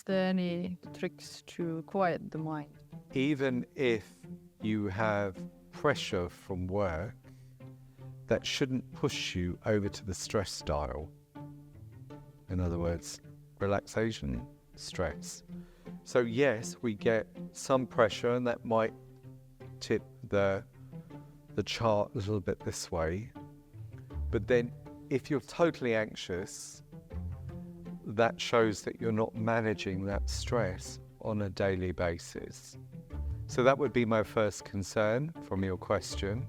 Is there any tricks to quiet the mind? Even if you have pressure from work, that shouldn't push you over to the stress style. In other words, relaxation, stress. So yes, we get some pressure, and that might tip the chart a little bit this way. But then if you're totally anxious, that shows that you're not managing that stress on a daily basis. So that would be my first concern from your question,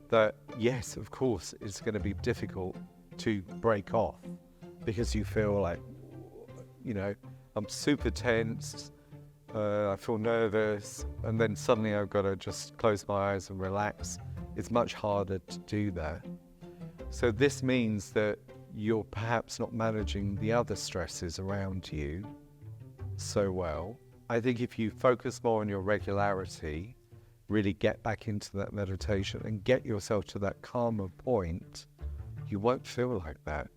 that yes, of course, it's going to be difficult to break off because you feel like, I'm super tense, I feel nervous, and then suddenly I've got to just close my eyes and relax. It's much harder to do that. So this means that you're perhaps not managing the other stresses around you so well. I think if you focus more on your regularity, really get back into that meditation and get yourself to that calmer point, you won't feel like that.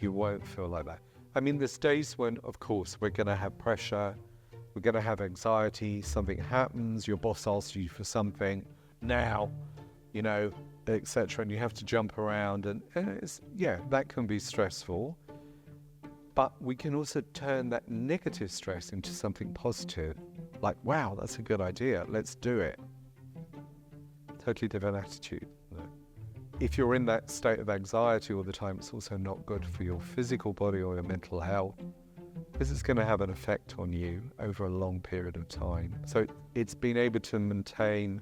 You won't feel like that. I mean, there's days when, of course, we're going to have pressure, we're going to have anxiety, something happens, your boss asks you for something now, etc., and you have to jump around, and that can be stressful. But we can also turn that negative stress into something positive, like, wow, that's a good idea, let's do it. Totally different attitude. If you're in that state of anxiety all the time, it's also not good for your physical body or your mental health, because it's going to have an effect on you over a long period of time. So it's being able to maintain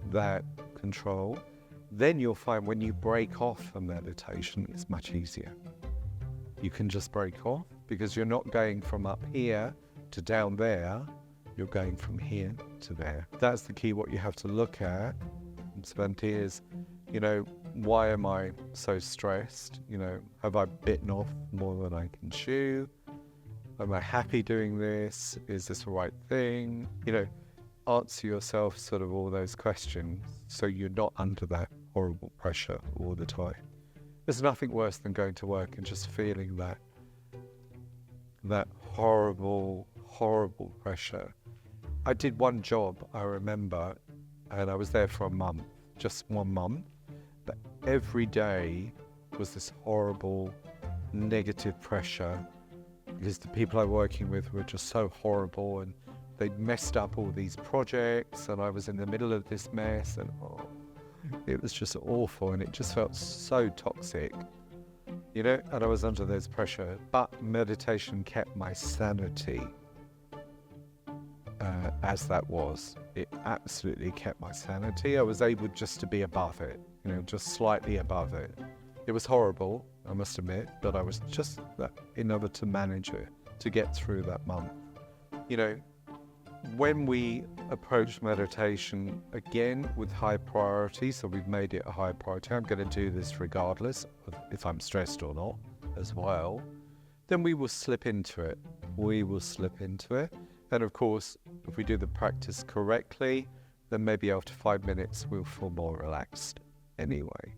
that control. Then you'll find when you break off a meditation, it's much easier. You can just break off because you're not going from up here to down there, you're going from here to there. That's the key. What you have to look at, Svante, is, why am I so stressed? Have I bitten off more than I can chew? Am I happy doing this? Is this the right thing? Answer yourself sort of all those questions so you're not under that horrible pressure all the time. There's nothing worse than going to work and just feeling that horrible, horrible pressure. I did one job, I remember, and I was there for a month, just 1 month, but every day was this horrible, negative pressure because the people I was working with were just so horrible, and they'd messed up all these projects, and I was in the middle of this mess, and it was just awful, and it just felt so toxic, and I was under this pressure. But meditation kept my sanity as that was. It absolutely kept my sanity. I was able just to be above it, just slightly above it. It was horrible, I must admit, but I was just enough to manage it, to get through that month. When we approach meditation again with high priority, so we've made it a high priority, I'm going to do this regardless of if I'm stressed or not as well, then we will slip into it. And of course, if we do the practice correctly, then maybe after 5 minutes we'll feel more relaxed anyway.